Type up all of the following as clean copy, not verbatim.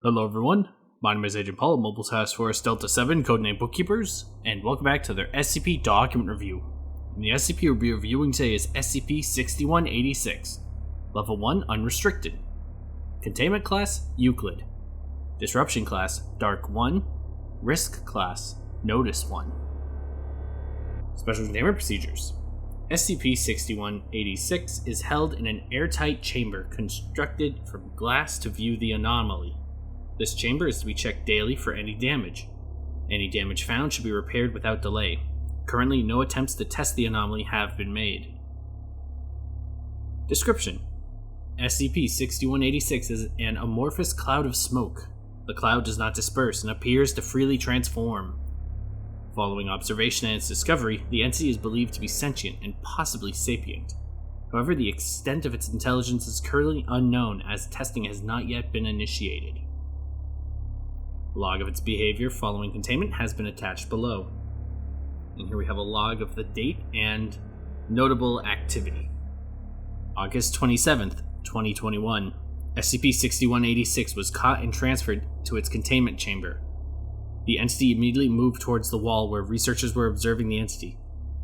Hello everyone, my name is Agent Paul of Mobile Task Force Delta 7, codename Bookkeepers, and welcome back to their SCP document review. And the SCP we'll be reviewing today is SCP-6186, Level 1 Unrestricted. Containment Class, Euclid. Disruption Class, Dark 1. Risk Class, Notice 1. Special Containment Procedures. SCP-6186 is held in an airtight chamber constructed from glass to view the anomaly. This chamber is to be checked daily for any damage. Any damage found should be repaired without delay. Currently, no attempts to test the anomaly have been made. Description: SCP-6186 is an amorphous cloud of smoke. The cloud does not disperse and appears to freely transform. Following observation and its discovery, the entity is believed to be sentient and possibly sapient. However, the extent of its intelligence is currently unknown as testing has not yet been initiated. A log of its behavior following containment has been attached below. And here we have a log of the date and notable activity. August 27th, 2021. SCP-6186 was caught and transferred to its containment chamber. The entity immediately moved towards the wall where researchers were observing the entity.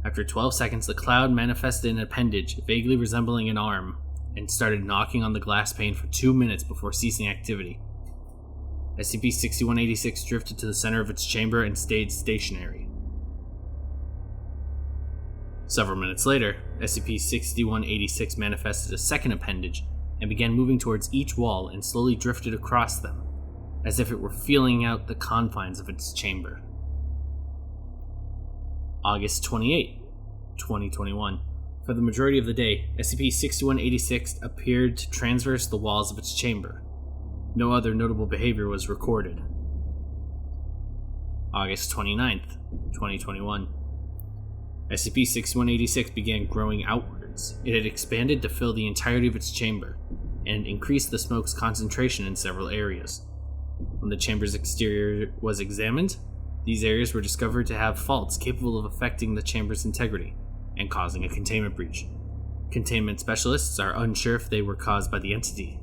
After 12 seconds, the cloud manifested an appendage vaguely resembling an arm and started knocking on the glass pane for 2 minutes before ceasing activity. SCP-6186 drifted to the center of its chamber and stayed stationary. Several minutes later, SCP-6186 manifested a second appendage and began moving towards each wall and slowly drifted across them, as if it were feeling out the confines of its chamber. August 28, 2021. For the majority of the day, SCP-6186 appeared to transverse the walls of its chamber. No other notable behavior was recorded. August 29th, 2021. SCP-6186 began growing outwards. It had expanded to fill the entirety of its chamber, and increased the smoke's concentration in several areas. When the chamber's exterior was examined, these areas were discovered to have faults capable of affecting the chamber's integrity and causing a containment breach. Containment specialists are unsure if they were caused by the entity.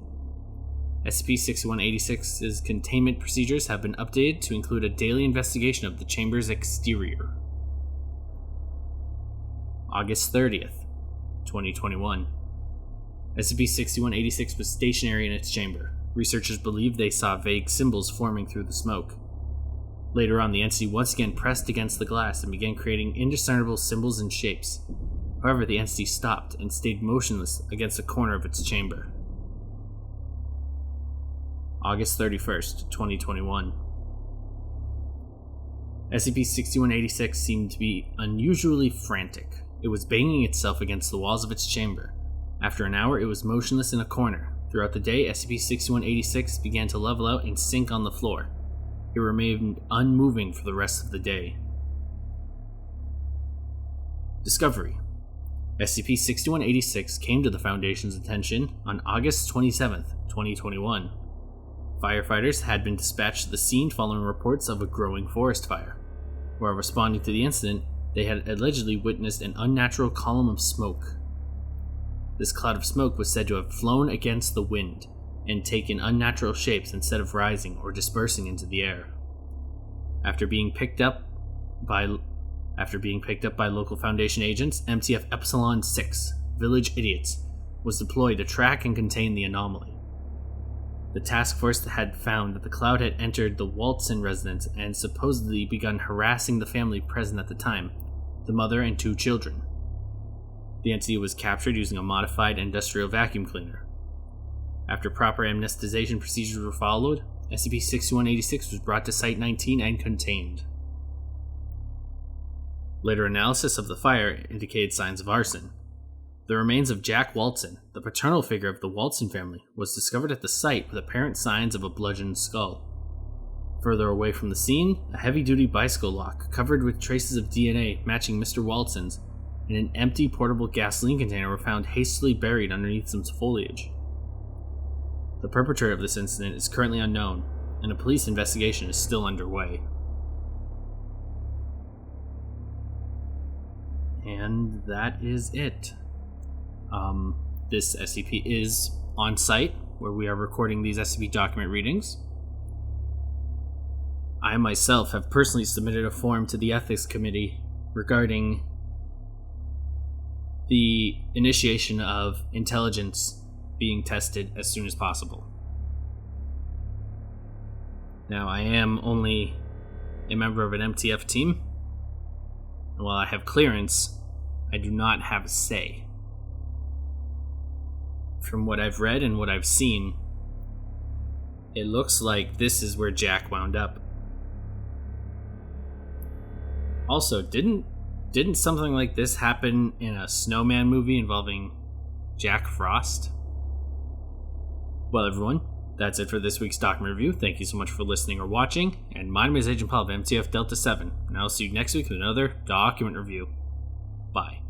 SCP-6186's containment procedures have been updated to include a daily investigation of the chamber's exterior. August 30th, 2021. SCP-6186 was stationary in its chamber. Researchers believe they saw vague symbols forming through the smoke. Later on, the entity once again pressed against the glass and began creating indiscernible symbols and shapes. However, the entity stopped and stayed motionless against a corner of its chamber. August 31st, 2021. SCP-6186 seemed to be unusually frantic. It was banging itself against the walls of its chamber. After an hour, it was motionless in a corner. Throughout the day, SCP-6186 began to level out and sink on the floor. It remained unmoving for the rest of the day. Discovery: SCP-6186 came to the Foundation's attention on August 27th, 2021. Firefighters had been dispatched to the scene following reports of a growing forest fire. While responding to the incident, they had allegedly witnessed an unnatural column of smoke. This cloud of smoke was said to have flown against the wind and taken unnatural shapes instead of rising or dispersing into the air. After being picked up by local Foundation agents, MTF Epsilon 6, Village Idiots, was deployed to track and contain the anomaly. The task force had found that the cloud had entered the Walton residence and supposedly begun harassing the family present at the time, the mother and 2 children. The entity was captured using a modified industrial vacuum cleaner. After proper amnestization procedures were followed, SCP-6186 was brought to Site-19 and contained. Later analysis of the fire indicated signs of arson. The remains of Jack Walton, the paternal figure of the Walton family, was discovered at the site with apparent signs of a bludgeoned skull. Further away from the scene, a heavy-duty bicycle lock covered with traces of DNA matching Mr. Walton's and an empty portable gasoline container were found hastily buried underneath some foliage. The perpetrator of this incident is currently unknown, and a police investigation is still underway. And that is it. This SCP is on site, where we are recording these SCP document readings. I myself have personally submitted a form to the Ethics Committee regarding the initiation of intelligence being tested as soon as possible. Now, I am only a member of an MTF team, and while I have clearance, I do not have a say. From what I've read and what I've seen, it looks like this is where Jack wound up. Also, didn't something like this happen in a Snowman movie involving Jack Frost? Well, everyone, that's it for this week's document review. Thank you so much for listening or watching, and my name is Agent Paul of MTF Delta 7, and I'll see you next week with another document review. Bye.